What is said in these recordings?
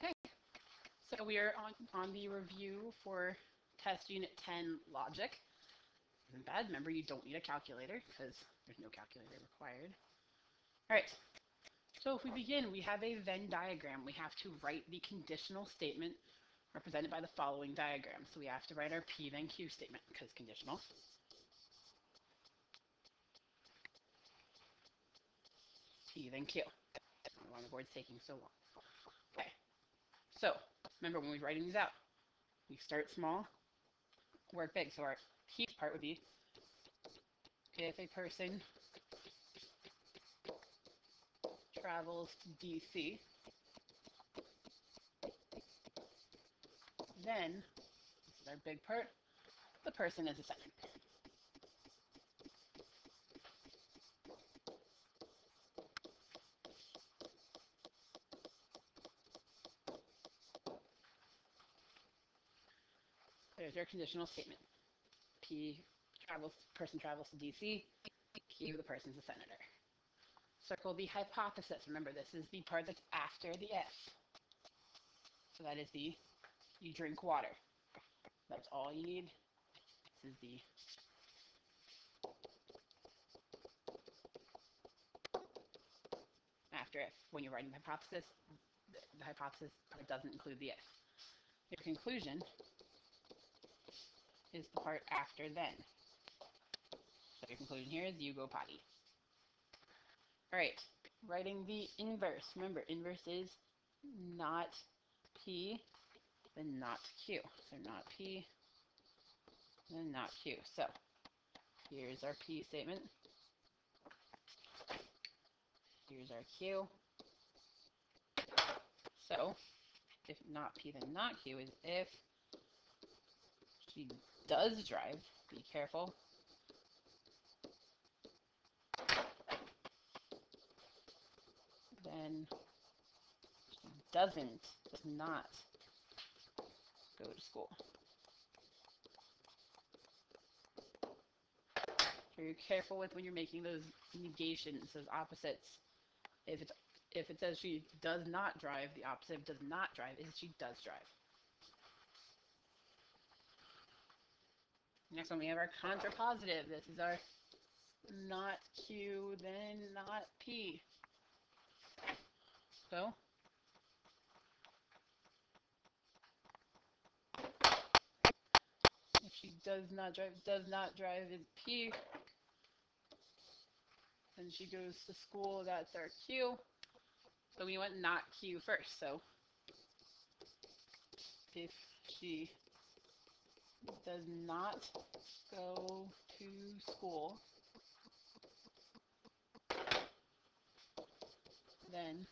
Okay, so we are on the review for test unit 10 logic. Isn't bad. Remember, you don't need a calculator because there's no calculator required. All right, so if we begin, we have a Venn diagram. We have to write the conditional statement represented by the following diagram. So we have to write our P then Q statement because conditional. P then Q. I don't know why the board's taking so long. Okay, so remember when we're writing these out, we start small, work big. So our P part would be if a person travels to DC, then, this is our big part, the person is a senator. There's our conditional statement. Person travels to DC, Q, the person's a senator. Circle the hypothesis. Remember, this is the part that's after the if. So that is the you drink water. That's all you need. This is the after if. When you're writing the hypothesis part doesn't include the if. Your conclusion is the part after then. So your conclusion here is you go potty. All right, writing the inverse. Remember, inverse is not P, then not Q. So not P, then not Q. So here's our P statement. Here's our Q. So if not P, then not Q is if she does drive, be careful. Then she does not go to school. So you're careful with when you're making those negations, those opposites. If it says she does not drive, the opposite of does not drive is she does drive. Next one, we have our contrapositive. This is our not Q, then not P. So if she does not drive is P. Then she goes to school, that's our Q. So we went not Q first. So if she does not go to school, then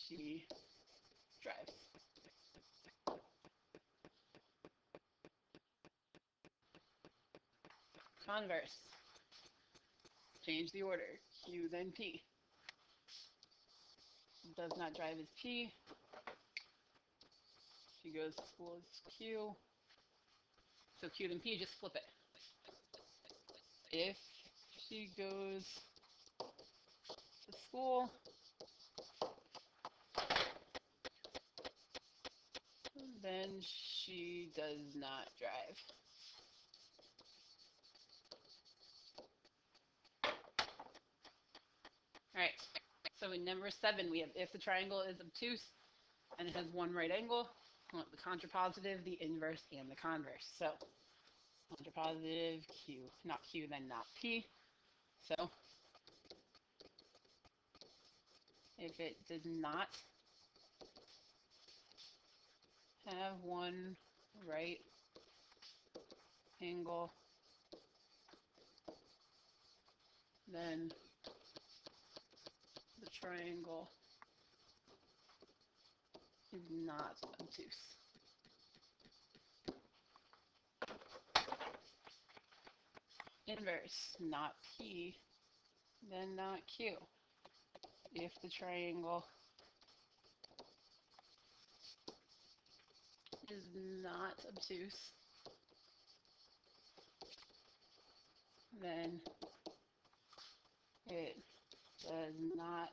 she drives. Converse. Change the order. Q then P. Does not drive is P. She goes to school is Q. So Q then P, just flip it. If she goes to school, then she does not drive. Alright, so in number 7, we have if the triangle is obtuse and it has one right angle, we want the contrapositive, the inverse, and the converse. So contrapositive, Q, not Q, then not P. So if it does not have one right angle, then the triangle is not obtuse. Inverse, not P, then not Q. If the triangle is not obtuse, then it does not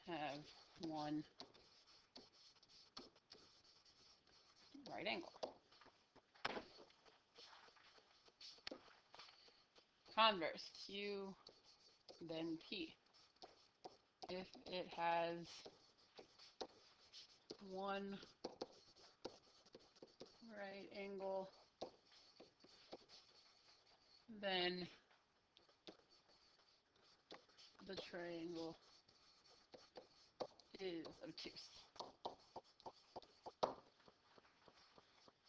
have one right angle. Converse, Q, then P. If it has one right angle, then the triangle is obtuse.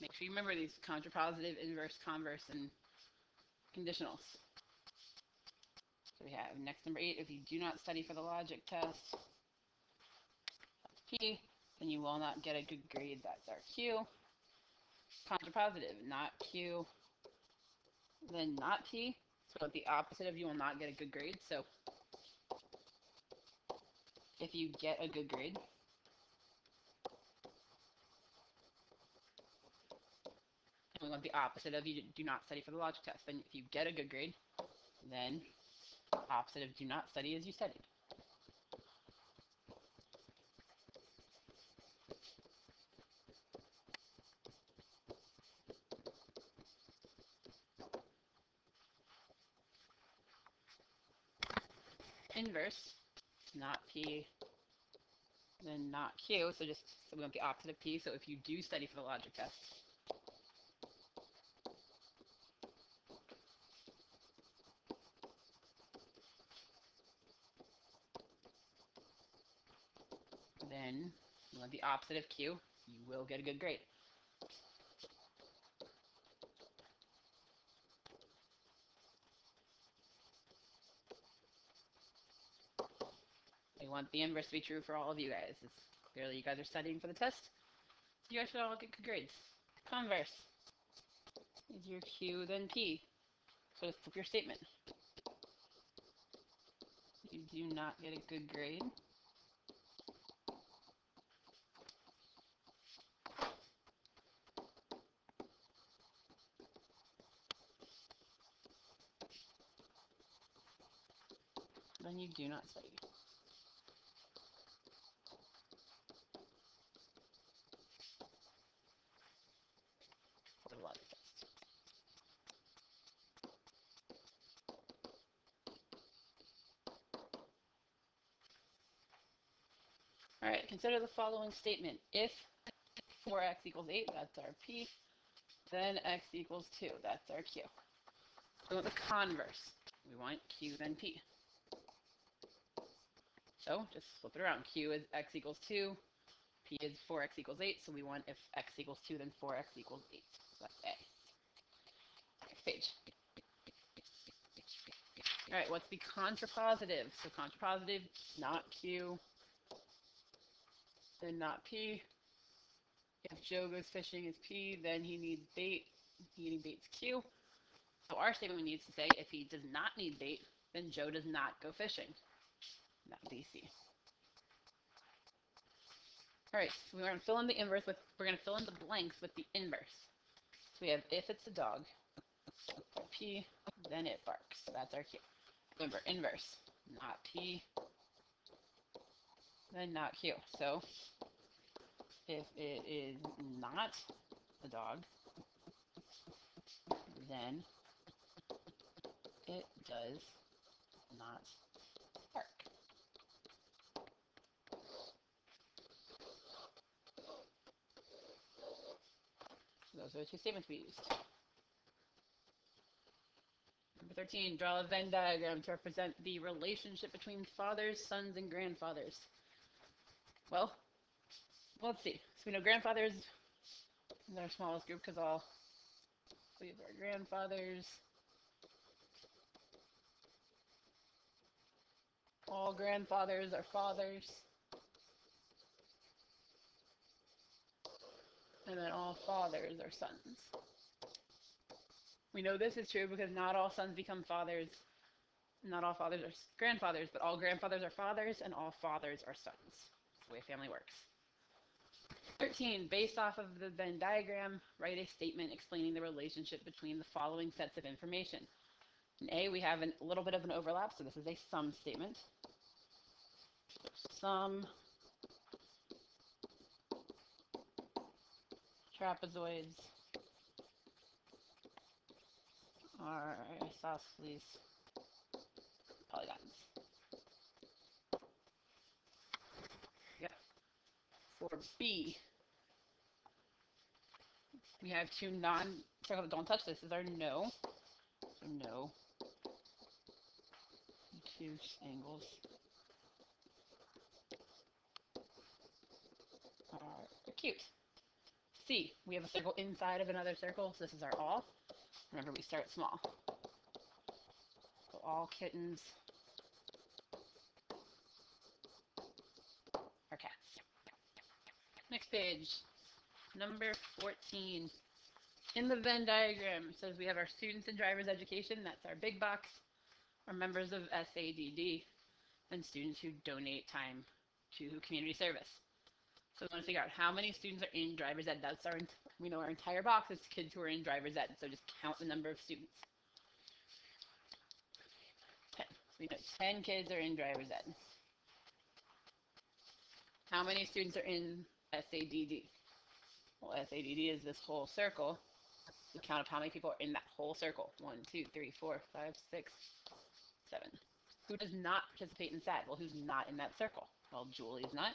Make sure you remember these: contrapositive, inverse, converse, and conditionals. So we have next number 8, if you do not study for the logic test, that's P, then you will not get a good grade, that's our Q. Contrapositive, not Q, then not P. So the opposite of you will not get a good grade. So if you get a good grade, and we want the opposite of you do not study for the logic test, then if you get a good grade, then opposite of do not study is you studied. Inverse, not P, then not Q. So we want the opposite of P. So if you do study for the logic test, then you want the opposite of Q, you will get a good grade. I want the inverse to be true for all of you guys. It's clearly you guys are studying for the test. You guys should all get good grades. Converse is your Q, then P. So just flip your statement. You do not get a good grade. Then you do not study. For the logic test. Alright, consider the following statement. If 4x equals 8, that's our P, then x equals 2, that's our Q. We want the converse. We want Q, then P. So just flip it around. Q is x equals 2, P is 4x equals 8, so we want if x equals 2, then 4x equals 8. So that's A. Next page. Alright, what's the contrapositive? So contrapositive, not Q, then not P. If Joe goes fishing is P, then he needs bait. Eating bait's Q. So our statement needs to say if he does not need bait, then Joe does not go fishing. That would be C. Alright, so we're going to fill in the inverse with, we're going to fill in the blanks with the inverse. So we have if it's a dog, P, then it barks. That's our Q. Remember, inverse, not P, then not Q. So if it is not a dog, then it does not bark. So those are the two statements we used. Number 13, draw a Venn diagram to represent the relationship between fathers, sons, and grandfathers. Well, let's see. So we know grandfathers is our smallest group because all three of our grandfathers. All grandfathers are fathers. And then all fathers are sons. We know this is true because not all sons become fathers. Not all fathers are grandfathers, but all grandfathers are fathers and all fathers are sons. That's the way family works. 13, based off of the Venn diagram, write a statement explaining the relationship between the following sets of information. In A, we have a little bit of an overlap, so this is a sum statement. some trapezoids are isosceles polygons. Yeah. For B, we have two non-circles. Don't touch this. This is our no. So no. Two angles are acute. C, we have a circle inside of another circle, so this is our all. Remember, we start small. So all kittens are cats. Next page, number 14. In the Venn diagram, it says we have our students in driver's education. That's our big box. Our members of SADD, and students who donate time to community service. So we want to figure out how many students are in driver's ed. That's our, we know our entire box is kids who are in driver's ed. So just count the number of students. 10. So we know 10 kids are in driver's ed. How many students are in SADD? Well, SADD is this whole circle. So count up how many people are in that whole circle. 1, 2, 3, 4, 5, 6, 7. Who does not participate in SAD? Well, who's not in that circle? Well, Julie's not.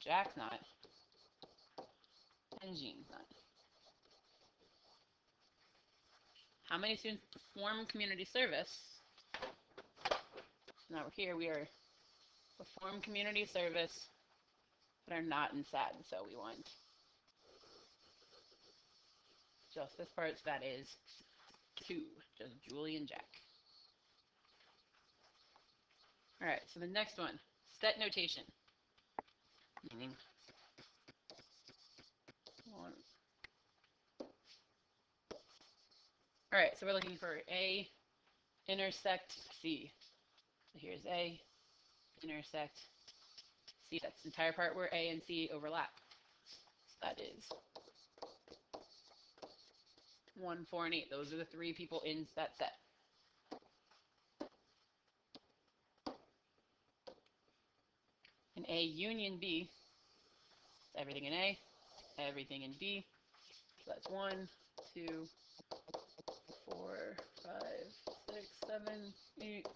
Jack's not. And Jean's not. How many students perform community service? Now we're here, we are perform community service but are not in SAD. So we want just this part, so that is 2, just Julie and Jack. All right, so the next one, set notation, meaning one. All right, so we're looking for A intersect C. So here's A intersect C. That's the entire part where A and C overlap. So that is 1, 4, and 8. Those are the 3 people in that set. And A union B, everything in A, everything in B. So that's 1, 2, 4, 5, 6, 7, 8,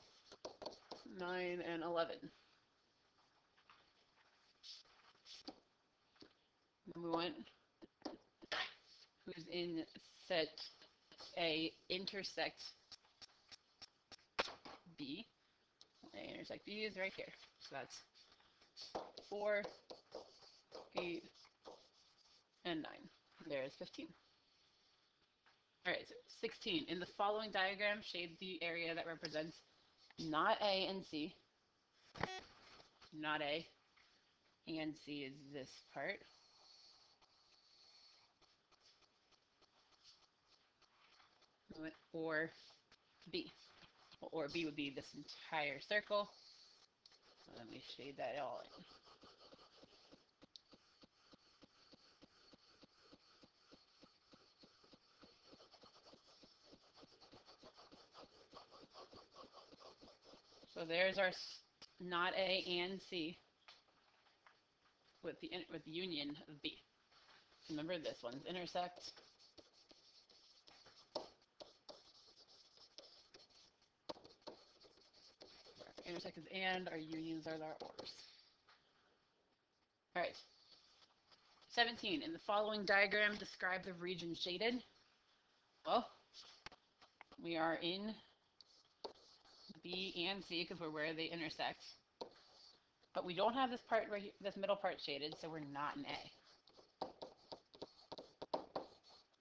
9, and 11. Then we want who's in set A intersect B. A intersect B is right here. So that's 4, 8, and 9. There's 15. All right, so 16. In the following diagram, shade the area that represents not A and C. Not A and C is this part. Or B. Well, or B would be this entire circle. So let me shade that all in. So there's our not A and C with the union of B. Remember, this one's intersect. Our intersect is and, our unions are our ors. All right. 17. In the following diagram, describe the region shaded. Well, we are in B and C because we're where they intersect. But we don't have this part right here, this middle part shaded, so we're not in A.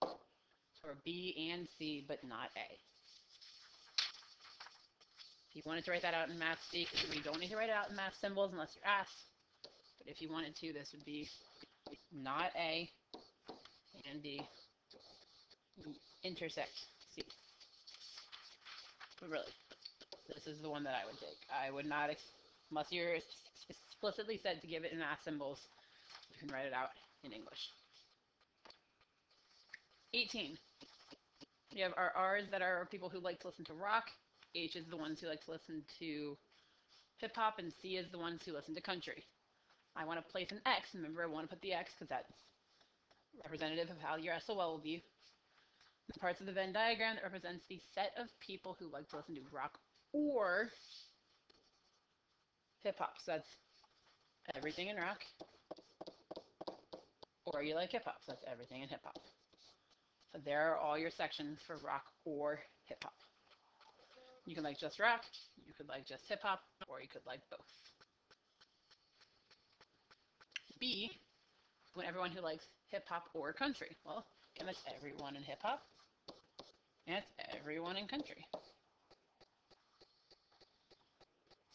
So we're B and C, but not A. If you wanted to write that out in math speak, we don't need to write it out in math symbols unless you're asked. But if you wanted to, this would be not A and B intersect C. But really, this is the one that I would take. I would not, unless you're explicitly said to give it in math symbols, you can write it out in English. 18. We have our R's that are people who like to listen to rock. H is the ones who like to listen to hip hop, and C is the ones who listen to country. I want to place an X. Remember, I want to put the X because that's representative of how your SOL will be. The parts of the Venn diagram that represents the set of people who like to listen to rock or hip hop. So that's everything in rock, or you like hip hop. So that's everything in hip hop. So there are all your sections for rock or hip hop. You can like just rock, you could like just hip hop, or you could like both. B, when everyone who likes hip hop or country. Well, again, that's everyone in hip hop, and it's everyone in country.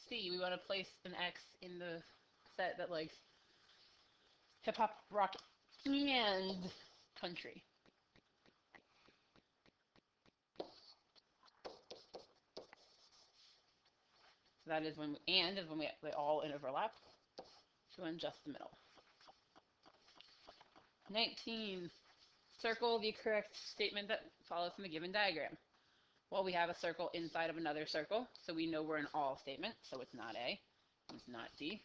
C, we want to place an X in the set that likes hip hop, rock, and country. So that is when they all in overlap. So in just the middle. 19. Circle the correct statement that follows from the given diagram. Well, we have a circle inside of another circle, so we know we're an all statement, so it's not A, it's not D.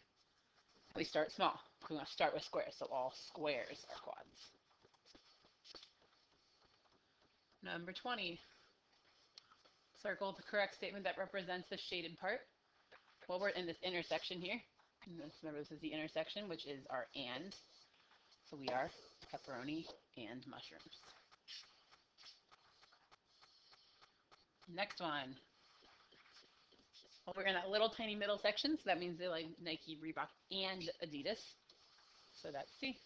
We start small. We want to start with squares, so all squares are quads. Number 20. Circle the correct statement that represents the shaded part. Well, we're in this intersection here. Remember, this is the intersection, which is our and. So we are pepperoni and mushrooms. Next one. Well, we're in that little tiny middle section, so that means they like Nike, Reebok, and Adidas. So that's C.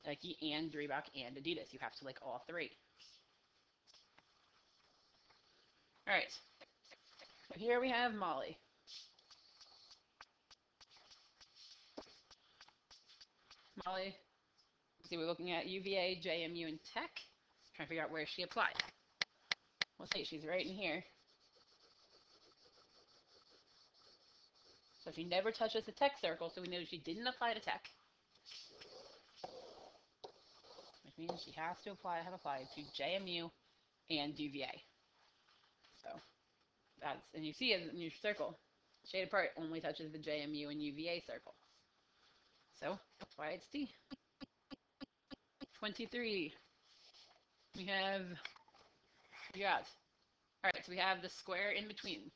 Nike and Reebok and Adidas. You have to like all three. All right. So here we have Molly. Molly, see, we're looking at UVA, JMU, and Tech. Trying to figure out where she applied. We'll see, she's right in here. So she never touches the Tech circle, so we know she didn't apply to Tech. Which means she has to have applied to JMU and UVA. So that's, and you see it in your circle. Shaded part only touches the JMU and UVA circle. So that's why it's D. 23. We have, all right, so we have the square in between.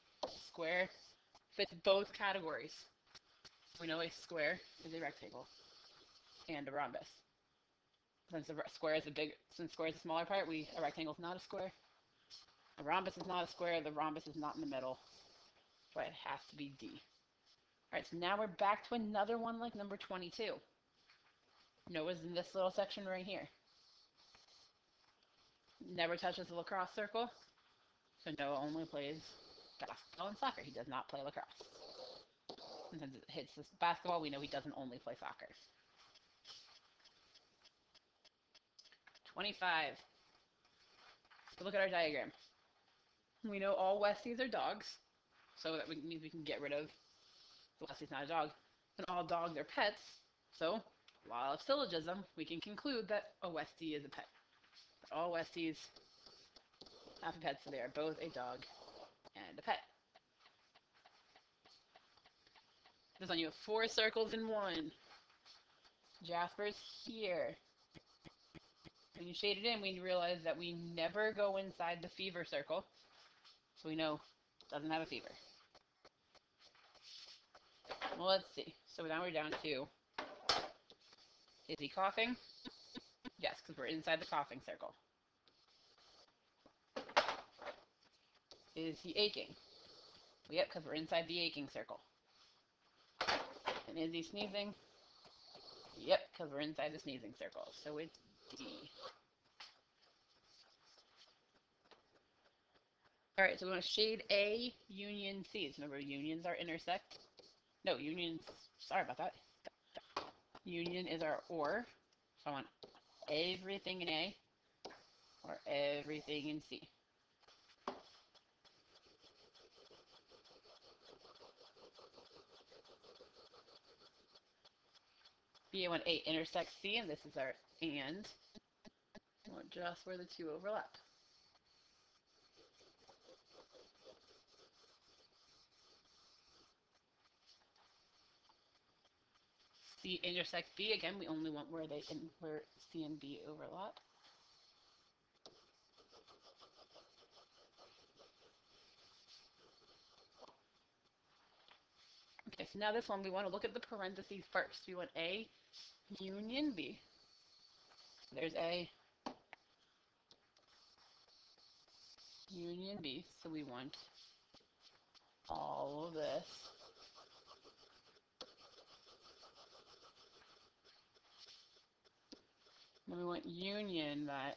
Square fits both categories. We know a square is a rectangle and a rhombus. Since the square is a smaller part, a rectangle is not a square. A rhombus is not a square. The rhombus is not in the middle. That's why it has to be D. All right, so now we're back to another one like number 22. Noah's in this little section right here. Never touches the lacrosse circle. So Noah only plays basketball and soccer. He does not play lacrosse. And since it hits this basketball, we know he doesn't only play soccer. 25. So look at our diagram. We know all Westies are dogs, so that means we can get rid of the Westie's not a dog. And all dogs are pets, so law of syllogism, we can conclude that a Westie is a pet. But all Westies have a pet, so they are both a dog and a pet. This one, you have 4 circles in one. Jasper's here. When you shade it in, we realize that we never go inside the fever circle. So we know it doesn't have a fever. Well, let's see. So now we're down to, is he coughing? Yes, because we're inside the coughing circle. Is he aching? Well, yep, because we're inside the aching circle. And is he sneezing? Yep, because we're inside the sneezing circle. So it's D. All right, so we want to shade A, union C. So remember, unions are intersect. No, unions, sorry about that. Union is our or. So I want everything in A or everything in C. B, I want A intersects C, and this is our and. I want just where the two overlap. C intersects B. Again, we only want where where C and B overlap. Okay, so now this one, we want to look at the parentheses first. We want A union B. There's A union B, so we want all of this. And we want union that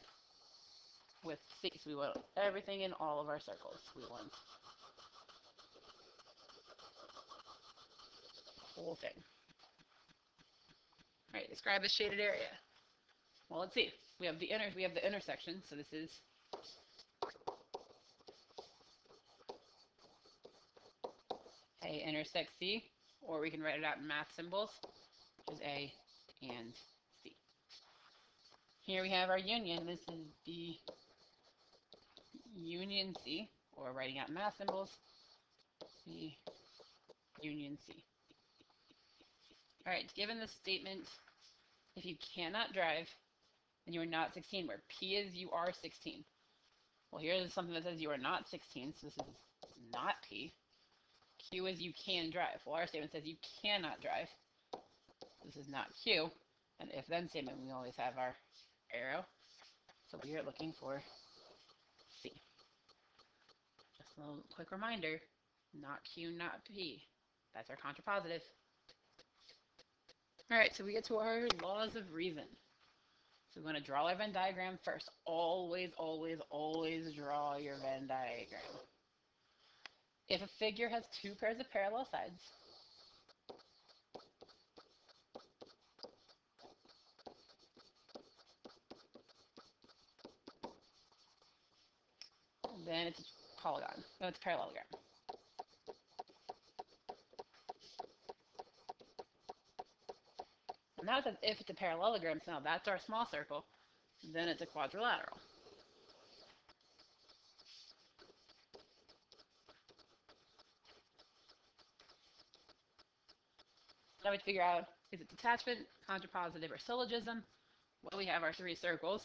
with C, so we want everything in all of our circles. We want the whole thing. All right, describe the shaded area. Well, let's see. We have the intersection, so this is A intersects C, or we can write it out in math symbols, which is A and C. Here we have our union. This is B union C, or writing out in math symbols, B union C. All right, given this statement, if you cannot drive, then you are not 16, where P is you are 16. Well, here's something that says you are not 16, so this is not P. Q is you can drive. Well, our statement says you cannot drive. This is not Q. And if then statement, we always have our arrow. So we are looking for C. Just a little quick reminder, not Q, not P. That's our contrapositive. All right, so we get to our laws of reason. So we want to draw our Venn diagram first. Always, always, always draw your Venn diagram. If a figure has two pairs of parallel sides, then it's a polygon. No, it's a parallelogram. Now it says if it's a parallelogram, so now that's our small circle, then it's a quadrilateral. Now we figure out, is it detachment, contrapositive, or syllogism? Well, we have our three circles.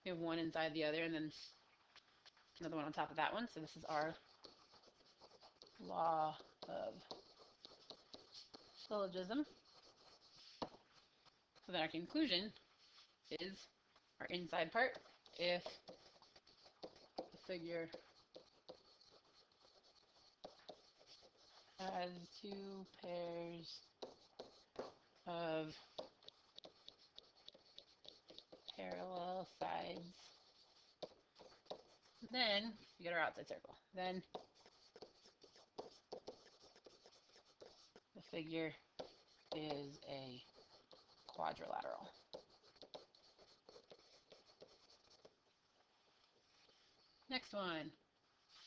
We have one inside the other, and then another one on top of that one. So this is our law of syllogism. So then our conclusion is our inside part. If the figure has two pairs of parallel sides, then we get our outside circle. Then the figure is a quadrilateral. Next one,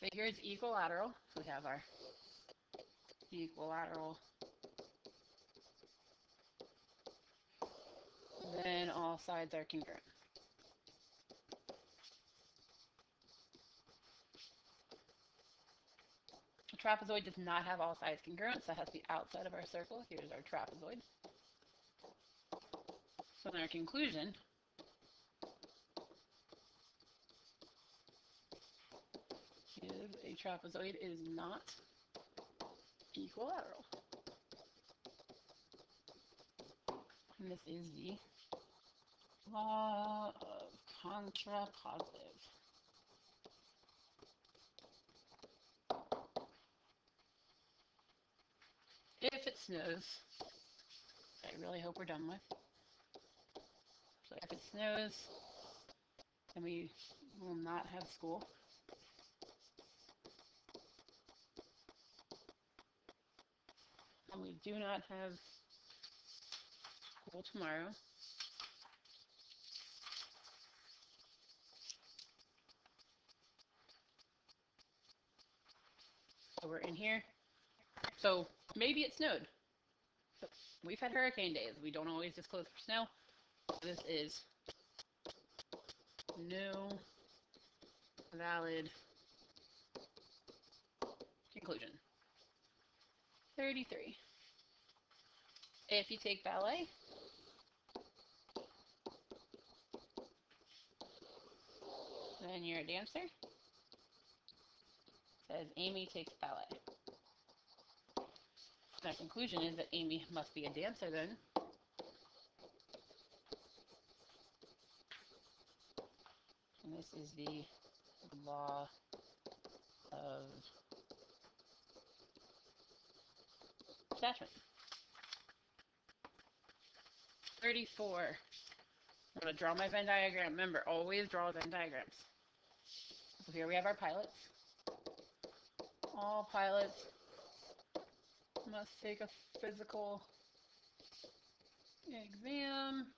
figure is equilateral. So we have our equilateral. Then all sides are congruent. A trapezoid does not have all sides congruent, so that has to be outside of our circle. Here's our trapezoid. So then our conclusion is a trapezoid is not equilateral. And this is the law of contrapositive. If it snows, I really hope we're done with. So if it snows, then we will not have school. And we do not have school tomorrow. So we're in here. So maybe it snowed. But we've had hurricane days. We don't always just close for snow. This is no valid conclusion. 33. If you take ballet, then you're a dancer. Says Amy takes ballet. My conclusion is that Amy must be a dancer then. And this is the law of attachment. 34. I'm going to draw my Venn diagram. Remember, always draw Venn diagrams. So here we have our pilots. All pilots must take a physical exam.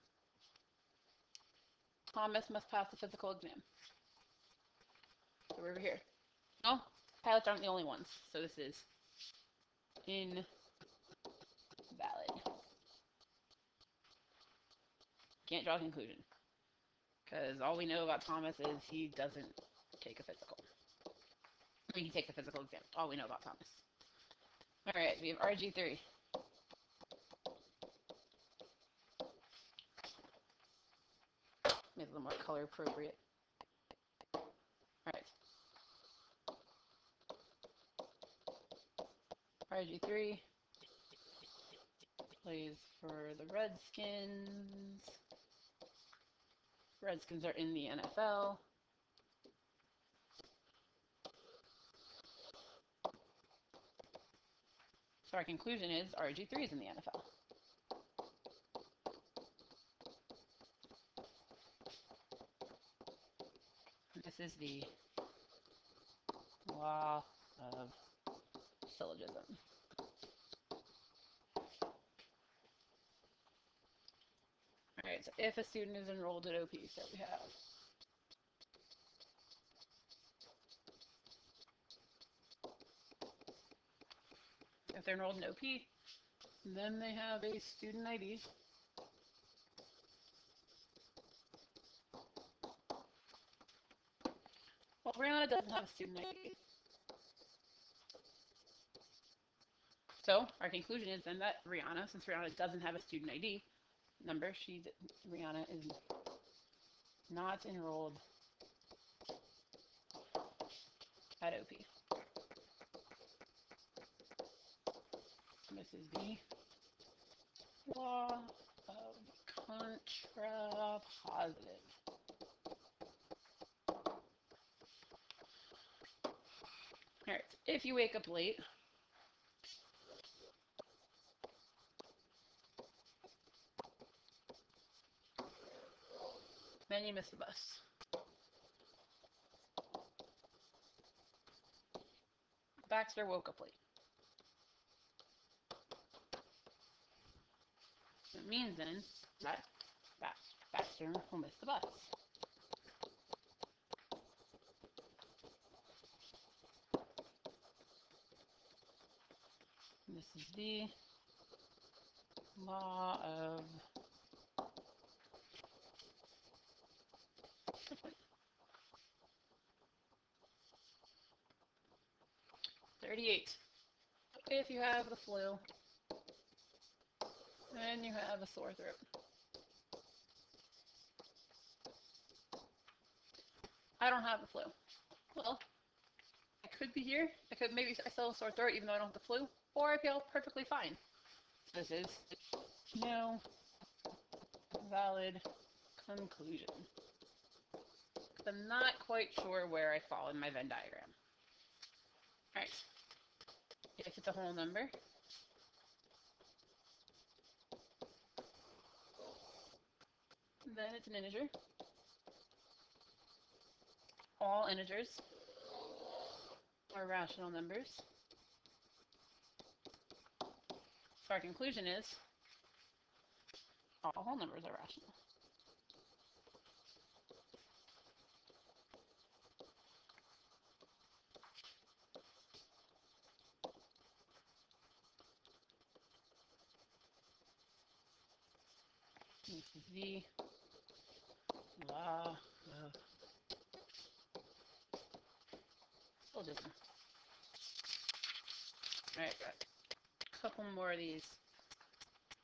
Thomas must pass the physical exam. So we're over here. No, pilots aren't the only ones. So this is invalid. Can't draw a conclusion. Because all we know about Thomas is he doesn't take a physical. I mean, he takes a physical exam. All we know about Thomas. Alright, we have RG3. Make it a little more color appropriate. Alright. RG3 plays for the Redskins. Redskins are in the NFL. So our conclusion is RG3 is in the NFL. This is the law of syllogism. Alright, so if a student is enrolled at OP, so we have if they're enrolled in OP, then they have a student ID. Well, Brianna doesn't have a student ID. So our conclusion is then that Rihanna, since Rihanna doesn't have a student ID number, Rihanna is not enrolled at OP. This is the law of contrapositive. Alright, if you wake up late, then you miss the bus. Baxter woke up late. It means then that Baxter will miss the bus. This is the law of $38. If you have the flu, then you have a sore throat. I don't have the flu. Well, I could be here. Maybe I still have a sore throat even though I don't have the flu, or I feel perfectly fine. This is no valid conclusion. I'm not quite sure where I fall in my Venn diagram. Alright. If it's a whole number, then it's an integer. All integers are rational numbers. So our conclusion is all whole numbers are rational. This is the law of syllogism. Alright, got a couple more of these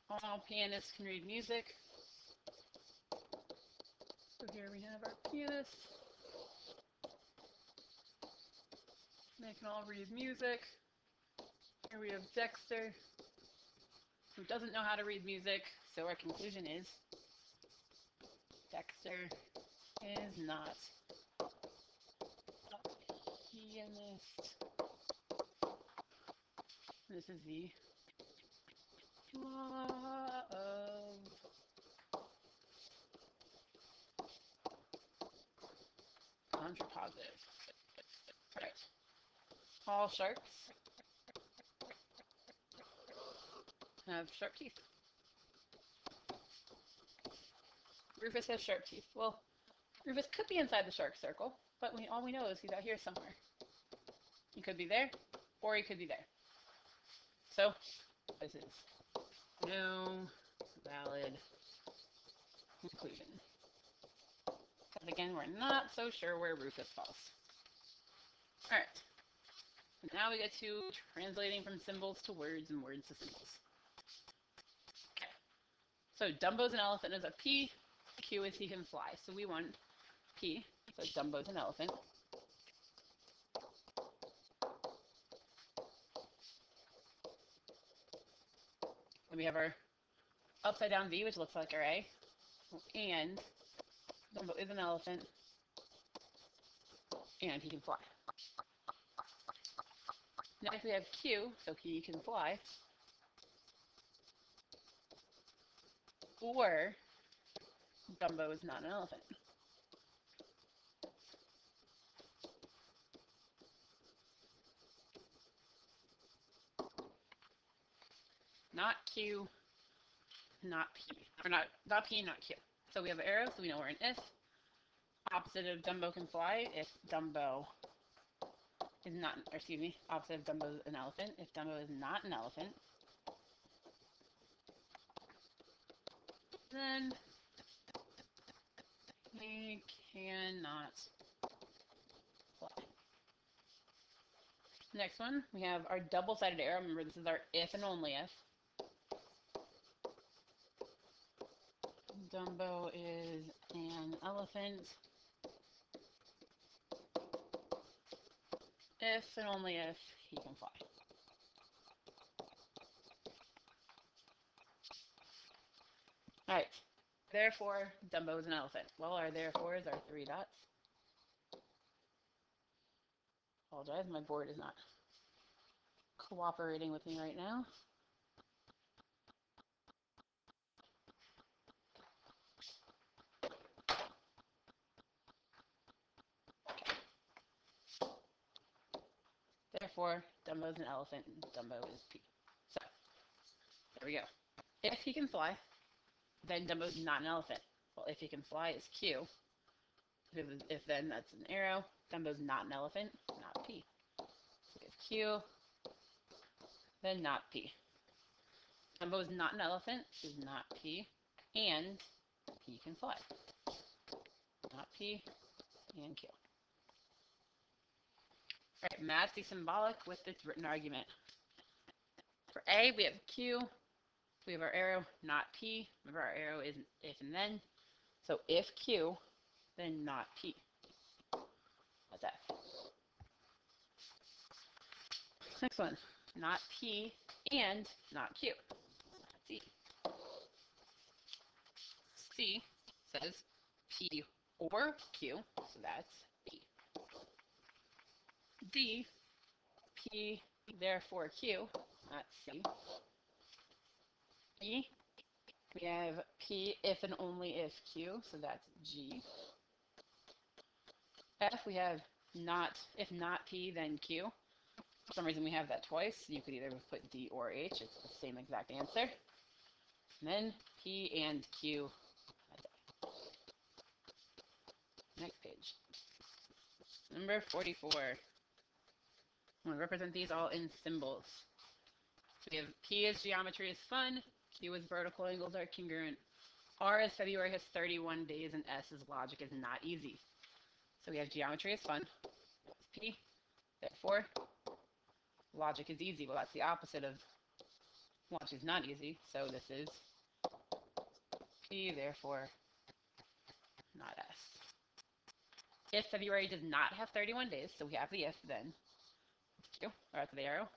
All pianists can read music. So here we have our pianist. They can all read music. Here we have Dexter, who doesn't know how to read music, so our conclusion is Dexter is not a pianist. This is the law of contrapositive. Right. All sharks have sharp teeth. Rufus has sharp teeth. Well, Rufus could be inside the shark circle, but all we know is he's out here somewhere. He could be there, or he could be there. So, this is no valid conclusion. Because again, we're not so sure where Rufus falls. Alright. Now we get to translating from symbols to words and words to symbols. Okay. So Dumbo's an elephant is a P. Q is he can fly. So we want P. So Dumbo's an elephant. Then we have our upside down V, which looks like our A. And Dumbo is an elephant. And he can fly. Next we have Q, so he can fly. Or Dumbo is not an elephant. Not Q, not P. Or not P, not Q. So we have an arrow, so we know we're an if. Opposite of Dumbo can fly if Dumbo is not, or excuse me, opposite of Dumbo is an elephant. If Dumbo is not an elephant, then he cannot fly. Next one, we have our double-sided arrow. Remember, this is our if and only if. Dumbo is an elephant. If and only if he can fly. Alright, therefore, Dumbo is an elephant. Well, our therefores are 3 dots. Apologize, my board is not cooperating with me right now. Therefore, Dumbo is an elephant and Dumbo is P. So, there we go. If he can fly, then Dumbo is not an elephant. Well, if he can fly is Q. If then that's an arrow, Dumbo is not an elephant, not P. So we have Q, then not P. Dumbo is not an elephant, is not P, and P can fly. Not P and Q. Alright, match the symbolic with its written argument. For A, we have Q. We have our arrow, not P. Remember, our arrow is if and then. So if Q, then not P. That's F. Next one, not P and not Q. C. C says P or Q, so that's B. D, P, therefore Q, that's C. E, we have P if and only if Q, so that's G. F, we have not, if not P, then Q. For some reason we have that twice. You could either put D or H. It's the same exact answer. And then P and Q. Next page. Number 44. I'm going to represent these all in symbols. So we have P is geometry is fun. Q is vertical angles are congruent. R is February has 31 days. And S is logic is not easy. So we have geometry is fun. That's P. Therefore, logic is easy. Well, that's the opposite of Logic is not easy, so this is P, therefore not S. If February does not have 31 days, so we have the if then, Q, or after the arrow,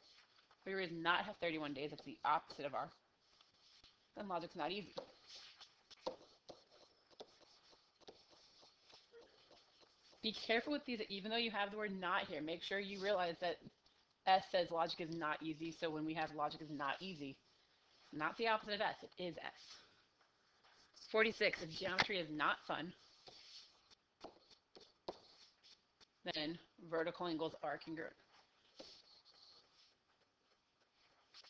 February does not have 31 days, it's the opposite of R, then logic's not easy. Be careful with these, even though you have the word not here, make sure you realize that S says logic is not easy, so when we have logic is not easy, not the opposite of S, it is S. 46, if geometry is not fun, then vertical angles are congruent.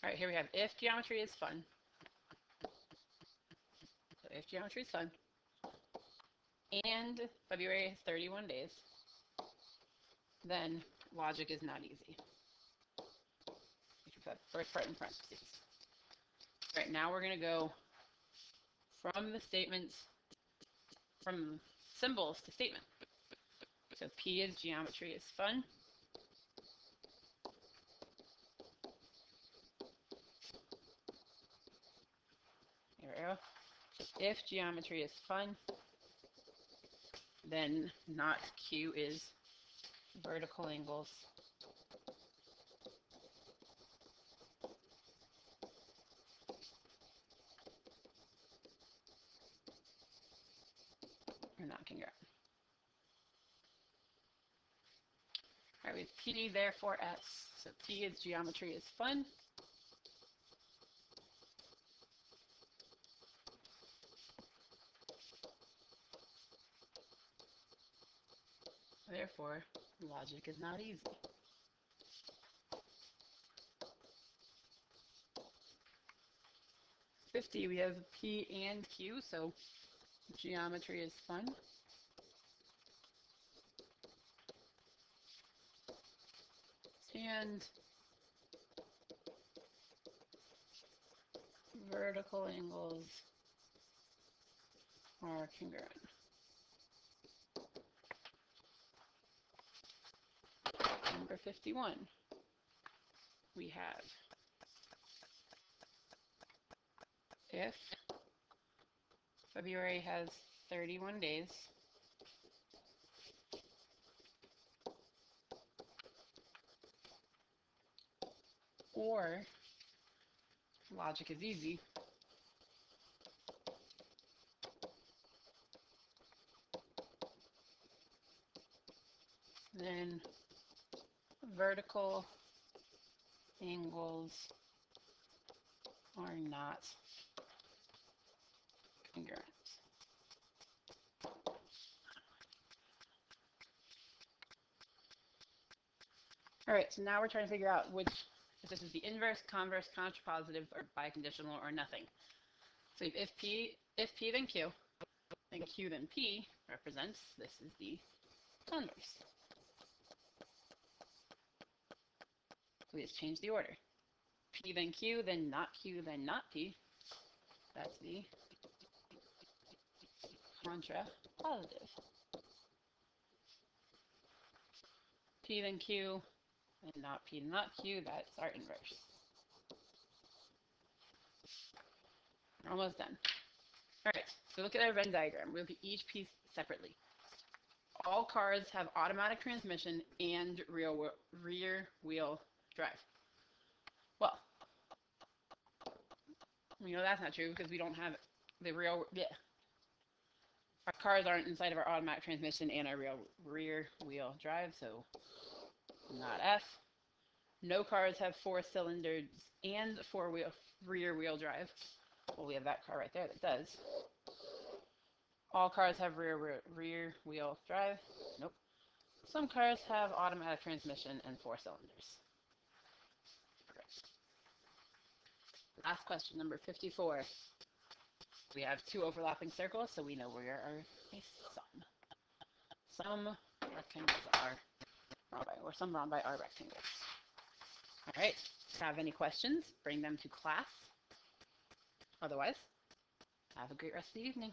All right, here we have if geometry is fun. So if geometry is fun, and February has 31 days, then logic is not easy. You can put that first part in parentheses. All right, now we're going to go from the statements, from symbols to statement. So P is geometry is fun. Here we go. If geometry is fun, then not Q is vertical angles are not congruent. All right, we have P, therefore S. So P is geometry is fun. Therefore, logic is not easy. We have P and Q, so geometry is fun. And vertical angles are congruent. Number 51, we have if February has 31 days, or logic is easy, then vertical angles are not congruent. All right, so now we're trying to figure out which, if this is the inverse, converse, contrapositive, or biconditional, or nothing. So if P then Q then P represents, this is the converse. So we just change the order. P then Q, then not P. That's the contrapositive. P then Q, and not P then not Q, that's our inverse. We're almost done. All right, so look at our Venn diagram. We'll look at each piece separately. All cars have automatic transmission and rear wheel drive. Well, we know that's not true because we don't have the real, our cars aren't inside of our automatic transmission and our rear wheel drive, so not F. No cars have 4 cylinders and rear wheel drive. Well, we have that car right there that does. All cars have rear wheel drive. Nope. Some cars have automatic transmission and 4 cylinders. Last question, number 54. We have 2 overlapping circles, so we know where our sum. Some rectangles are drawn by, or some drawn by our rectangles. All right. If you have any questions, bring them to class. Otherwise, have a great rest of the evening.